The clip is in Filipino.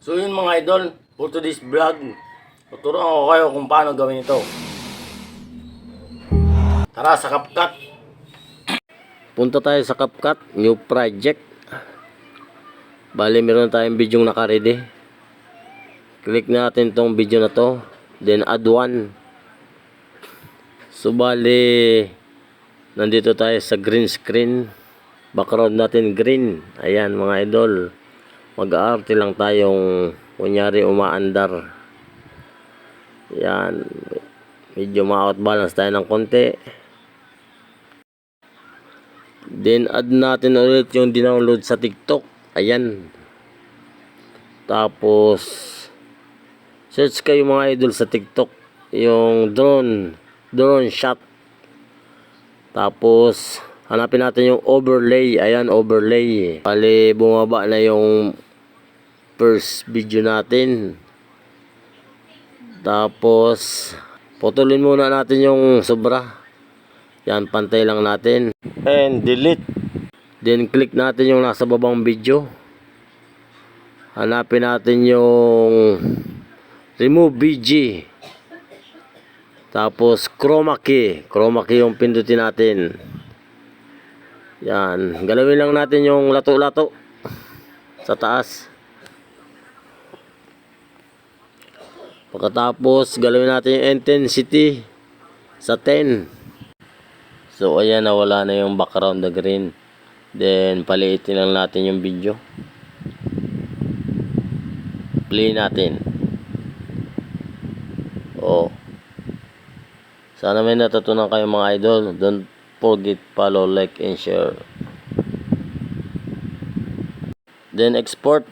So yun mga idol, for today's vlog, tuturuan ko kayo kung paano gawin ito. Tara sa CapCut. Punta tayo sa CapCut, new project. Bali meron tayong video naka-ready. Click natin tong video na to, then add one. So bali, nandito tayo sa green screen. Background natin green. Ayan mga idol. Mag-aarte lang tayong kunyari umaandar. Yan. Medyo ma-out balance tayo ng konti. Then add natin ulit yung dinownload sa TikTok. Ayan. Tapos search kayo mga idol sa TikTok yung drone shot. Tapos hanapin natin yung overlay. Ayan, overlay. Bali bumaba na yung first video natin. Tapos putulin muna natin yung sobra. Yan, pantay lang natin. And delete. Then click natin yung nasa babang video. Hanapin natin yung remove BG. Tapos chroma key. Chroma key yung pindutin natin. Yan, galawin lang natin yung lato-lato sa taas. Pagkatapos galawin natin yung intensity sa 10. So ayan, nawala na yung background na green. Then paliitin lang natin yung video. Play natin. Oh. Sana may natutunan kayo mga idol. Don't forget follow, like and share. Then export.